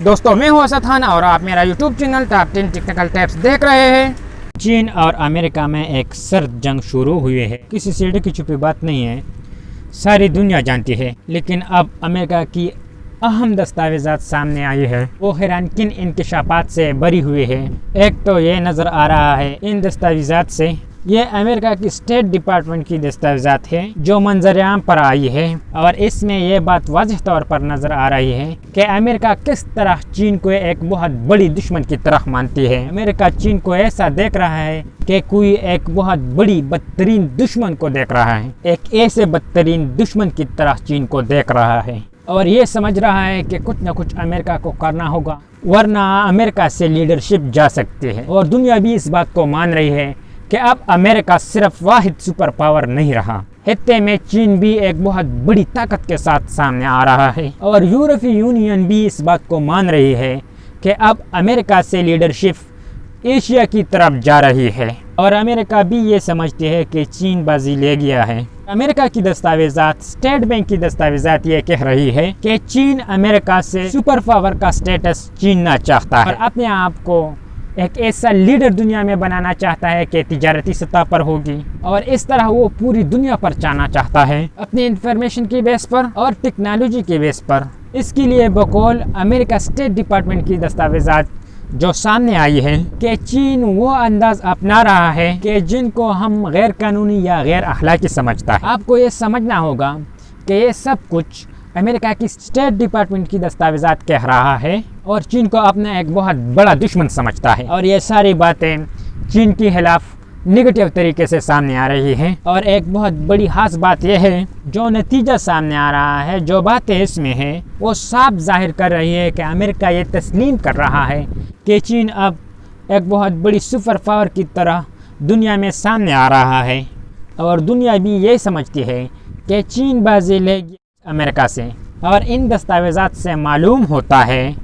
दोस्तों मैं हूं असद खान और आप मेरा YouTube channel top 10 technical tips देख रहे हैं। चीन और अमेरिका में एक सर्द जंग शुरू हुई है। किसी सीढ़ी की छुपी बात नहीं है, सारी दुनिया जानती है। लेकिन अब अमेरिका की अहम दस्तावेजात सामने आई है, वो हैरानकुन इंकशाफात से भरी हुई है। एक तो ये नज़र आ रहा है इन दस्तावेजात से, ये अमेरिका की स्टेट डिपार्टमेंट की दस्तावेजात है जो मंजर-ए-आम पर आई है और इसमें ये बात वाज़ेह तौर पर नज़र आ रही है कि अमेरिका किस तरह चीन को एक बहुत बड़ी दुश्मन की तरह मानती है। अमेरिका चीन को ऐसा देख रहा है कि कोई एक बहुत बड़ी बदतरीन दुश्मन को देख रहा है, एक ऐसे बदतरीन दुश्मन की तरह चीन को देख रहा है और ये समझ रहा है कि कुछ न कुछ अमेरिका को करना होगा, वरना अमेरिका से लीडरशिप जा सकती है। और दुनिया भी इस बात को मान रही है कि अब अमेरिका सिर्फ वाहिद सुपर पावर नहीं रहा, खित्ते में चीन भी एक बहुत बड़ी ताकत के साथ सामने आ रहा है। और यूरोपीय यूनियन भी इस बात को मान रही है कि अब अमेरिका से लीडरशिप एशिया की तरफ जा रही है और अमेरिका भी ये समझती है कि चीन बाजी ले गया है। अमेरिका की दस्तावेजात, स्टेट बैंक की दस्तावेजात ये कह रही है कि चीन अमेरिका से सुपर पावर का स्टेटस छीनना चाहता है और अपने आप को एक ऐसा लीडर दुनिया में बनाना चाहता है कि तिजारती सतह पर होगी और इस तरह वो पूरी दुनिया पर जाना चाहता है अपनी इंफॉर्मेशन की बेस पर और टेक्नोलॉजी के बेस पर। इसके लिए बकौल अमेरिका स्टेट डिपार्टमेंट की दस्तावेजात जो सामने आई है कि चीन वो अंदाज अपना रहा है कि जिनको हम गैर कानूनी या गैर अखलाकी समझता है। आपको ये समझना होगा कि ये सब कुछ अमेरिका की स्टेट डिपार्टमेंट की दस्तावेजात कह रहा है और चीन को अपना एक बहुत बड़ा दुश्मन समझता है और ये सारी बातें चीन के खिलाफ निगेटिव तरीके से सामने आ रही हैं। और एक बहुत बड़ी खास बात यह है जो नतीजा सामने आ रहा है, जो बातें इसमें हैं वो साफ जाहिर कर रही है कि अमेरिका ये तस्लीम कर रहा है कि चीन अब एक बहुत बड़ी सुपर पावर की तरह दुनिया में सामने आ रहा है और दुनिया भी ये समझती है कि चीन बाजी लेगी अमेरिका से। और इन दस्तावेजात से मालूम होता है,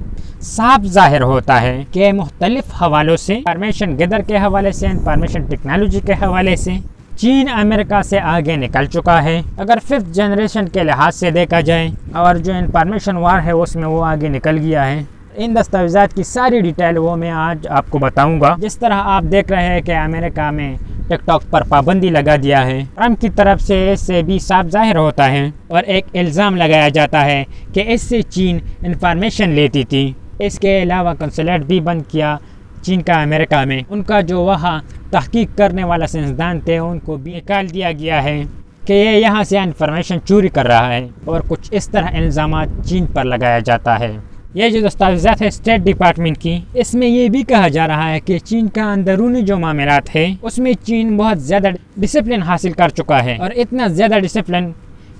साफ जाहिर होता है कि मुख्तलिफ हवालों से, इंफॉर्मेशन गैदर के हवाले से, इंफॉर्मेशन टेक्नोलॉजी के हवाले से चीन अमेरिका से आगे निकल चुका है। अगर 5th जनरेशन के लिहाज से देखा जाए और जो इंफॉर्मेशन वार है उसमें वो आगे निकल गया है। इन दस्तावेजात की सारी डिटेल वो मैं आज आपको बताऊंगा। जिस तरह आप देख रहे हैं कि अमेरिका में टिकटॉक पर पाबंदी लगा दिया है, ट्रम्प की तरफ से इससे भी साफ जाहिर होता है और एक इल्ज़ाम लगाया जाता है कि इससे चीन इंफॉर्मेशन लेती थी। इसके अलावा कंसुलेट भी बंद किया चीन का अमेरिका में, उनका जो वहाँ तहकीक करने वाला साइंसदान थे उनको भी निकाल दिया गया है कि ये यहाँ से इंफॉर्मेशन चोरी कर रहा है और कुछ इस तरह इल्ज़ामात चीन पर लगाया जाता है। ये जो दस्तावेज़ात है स्टेट डिपार्टमेंट की, इसमें ये भी कहा जा रहा है कि चीन का अंदरूनी जो मामलात है उसमें चीन बहुत ज़्यादा डिसिप्लिन हासिल कर चुका है और इतना ज़्यादा डिसिप्लिन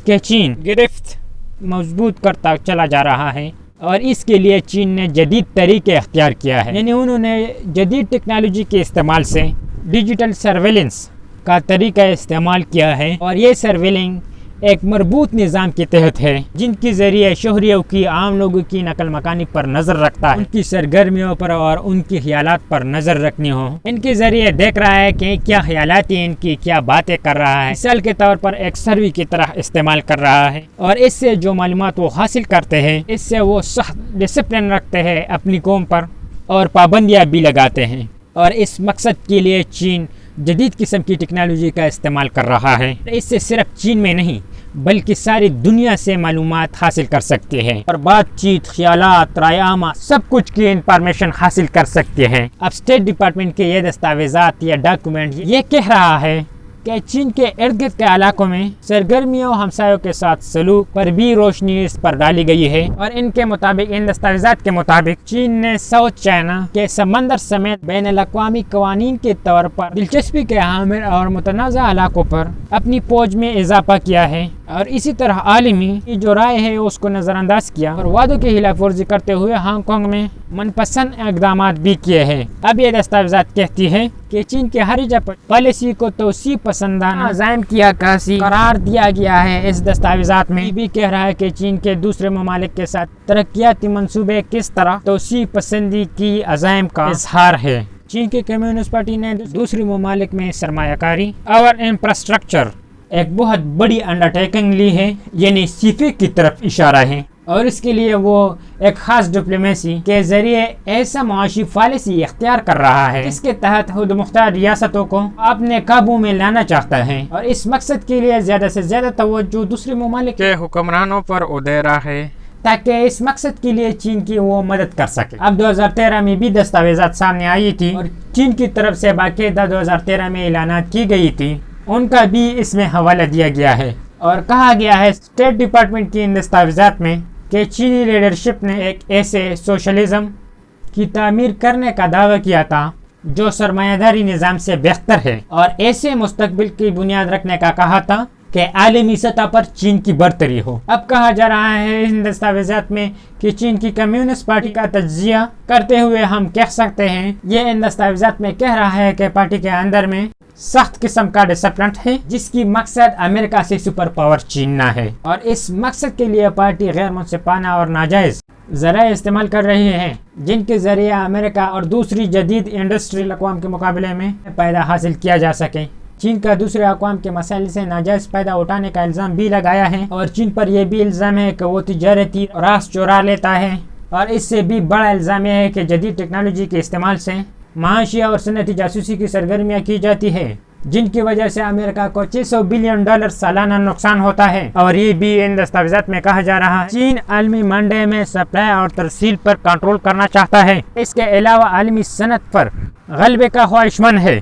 कि चीन गिरफ्त मजबूत करता चला जा रहा है। और इसके लिए चीन ने जदीद तरीके अख्तियार किया है, यानी उन्होंने जदीद टेक्नोलॉजी के इस्तेमाल से डिजिटल सर्वेलेंस का तरीका इस्तेमाल किया है और ये सर्वेलिंग एक मरबूत निज़ाम के तहत है जिनके ज़रिए शहरियों की, आम लोगों की नकल मकानी पर नज़र रखता है, उनकी सरगर्मियों पर और उनकी ख्यालात पर नज़र रखनी हो। इनके ज़रिए देख रहा है कि क्या ख्यालात है, इनकी क्या बातें कर रहा है, मिसाल के तौर पर एक सर्वे की तरह इस्तेमाल कर रहा है और इससे जो मालूमात वो हासिल करते हैं इससे वो सख्त डिसिप्लिन रखते हैं अपनी कौम पर और पाबंदियाँ भी लगाते हैं। और इस मकसद के लिए चीन जदीद किस्म की टेक्नोलॉजी का इस्तेमाल कर रहा है। इससे सिर्फ चीन में नहीं बल्कि सारी दुनिया से मालूमात हासिल कर सकते हैं और बातचीत, ख्यालात, रायामा सब कुछ की इंफॉर्मेशन हासिल कर सकते हैं। अब स्टेट डिपार्टमेंट के ये दस्तावेजात या डॉक्यूमेंट ये कह रहा है कि चीन के इर्द गिर्द के इलाकों में सरगर्मियों हमसायों के साथ सलूक पर भी रोशनी इस पर डाली गई है। और इनके मुताबिक, इन दस्तावेजात के मुताबिक चीन ने साउथ चाइना के समंदर समेत बैनुल-अक़वामी कवानीन के तौर पर दिलचस्पी के हामिल और मुतनाज़ा इलाकों पर अपनी फौज में इजाफा किया है और इसी तरह आलमी जो राय है उसको नज़रअंदाज किया और वादों की खिलाफ वर्जी करते हुए हांगकांग में मनपसंद इक़दाम भी किए हैं। अब ये दस्तावेजात कहती है कि चीन के हरीजा पॉलिसी को तोसी पसंदाना अज़ाइम की अक्कासी करार दिया गया है। इस दस्तावेजात में भी कह रहा है कि चीन के दूसरे ममालिक के साथ तरक्याती मंसूबे किस तरह तोसी पसंदी की अज़ाइम का इजहार है। चीन की कम्युनिस्ट पार्टी ने दूसरे ममालिक में सरमायाकारी और इंफ्रास्ट्रक्चर एक बहुत बड़ी अंडरटेकिंग ली है, यानी सीफे की तरफ इशारा है। اور اس کے لیے وہ ایک خاص ڈپلومیسی کے ذریعے ایسا معاشی پالیسی اختیار کر رہا ہے جس کے تحت خود مختار ریاستوں کو اپنے قابو میں لانا چاہتا ہے، اور اس مقصد کے لیے زیادہ سے زیادہ توجہ دوسرے ممالک کے حکمرانوں پر ادھر رہا ہے تاکہ اس مقصد کے لیے چین کی وہ مدد کر سکے۔ اب 2013 میں بھی دستاویزات سامنے آئی تھی اور چین کی طرف سے باقاعدہ 2013 میں اعلانات کی گئی تھی، ان کا بھی اس میں حوالہ دیا گیا ہے، اور کہا گیا ہے اسٹیٹ ڈپارٹمنٹ کی ان دستاویزات میں کہ چینی لیڈرشپ نے ایک ایسے سوشلزم کی تعمیر کرنے کا دعویٰ کیا تھا جو سرمایہ داری نظام سے بہتر ہے، اور ایسے مستقبل کی بنیاد رکھنے کا کہا تھا کہ عالمی سطح پر چین کی برتری ہو۔ اب کہا جا رہا ہے ان دستاویزات میں کہ چین کی کمیونسٹ پارٹی کا تجزیہ کرتے ہوئے ہم کہہ سکتے ہیں، یہ ان دستاویزات میں کہہ رہا ہے کہ پارٹی کے اندر میں سخت قسم کا ڈسپلنٹ ہے جس کی مقصد امریکہ سے سپر پاور چھیننا ہے، اور اس مقصد کے لیے پارٹی غیر منصفانہ اور ناجائز ذرائع استعمال کر رہی ہے جن کے ذریعے امریکہ اور دوسری جدید انڈسٹریل اقوام کے مقابلے میں فائدہ حاصل کیا جا سکے۔ چین کا دوسرے اقوام کے مسائل سے ناجائز فائدہ اٹھانے کا الزام بھی لگایا ہے، اور چین پر یہ بھی الزام ہے کہ وہ تجارتی راز چورا لیتا ہے، اور اس سے بھی بڑا الزام یہ ہے کہ جدید ٹیکنالوجی کے استعمال سے معاشی اور صنعتی جاسوسی کی سرگرمیاں کی جاتی ہے جن کی وجہ سے امریکہ کو $600 بلین سالانہ نقصان ہوتا ہے۔ اور یہ بھی ان دستاویزات میں کہا جا رہا ہے چین عالمی منڈی میں سپلائی اور ترسیل پر کنٹرول کرنا چاہتا ہے، اس کے علاوہ عالمی صنعت پر غلبے کا خواہشمند ہے،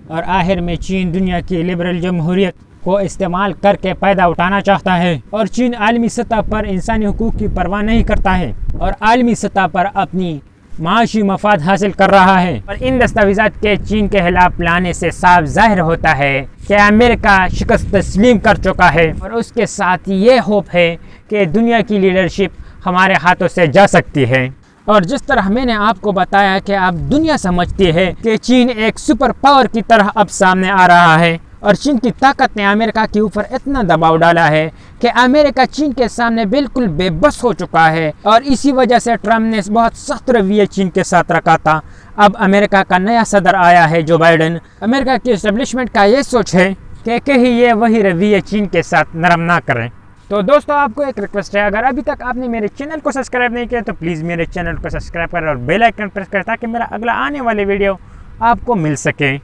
اور آخر میں چین دنیا کی لبرل جمہوریت کو استعمال کر کے فائدہ اٹھانا چاہتا ہے، اور چین عالمی سطح پر انسانی حقوق کی پرواہ نہیں کرتا ہے اور عالمی سطح پر اپنی معاشی مفاد حاصل کر رہا ہے۔ اور ان دستاویزات کے چین کے خلاف لانے سے صاف ظاہر ہوتا ہے کہ امریکہ شکست تسلیم کر چکا ہے، اور اس کے ساتھ یہ ہوپ ہے کہ دنیا کی لیڈرشپ ہمارے ہاتھوں سے جا سکتی ہے۔ اور جس طرح میں نے آپ کو بتایا کہ اب دنیا سمجھتی ہے کہ چین ایک سپر پاور کی طرح اب سامنے آ رہا ہے، اور چین کی طاقت نے امریکہ کے اوپر اتنا دباؤ ڈالا ہے کہ امریکہ چین کے سامنے بالکل بے بس ہو چکا ہے، اور اسی وجہ سے ٹرمپ نے بہت سخت رویہ چین کے ساتھ رکھا تھا۔ اب امریکہ کا نیا صدر آیا ہے جو بائیڈن، امریکہ کی اسٹیبلشمنٹ کا یہ سوچ ہے کہ کہیں یہ وہی رویہ چین کے ساتھ نرم نہ کریں۔ تو دوستو آپ کو ایک ریکویسٹ ہے، اگر ابھی تک آپ نے میرے چینل کو سبسکرائب نہیں کیا تو پلیز میرے چینل کو سبسکرائب کریں اور بیل آئیکن پریس کریں تاکہ میرا اگلا آنے والے ویڈیو آپ کو مل سکے۔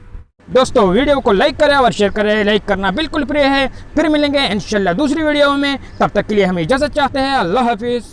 دوستو ویڈیو کو لائک کریں اور شیئر کریں، لائک کرنا بالکل فری ہے۔ پھر ملیں گے انشاءاللہ دوسری ویڈیو میں، تب تک کے لیے ہمیں اجازت چاہتے ہیں۔ اللہ حافظ۔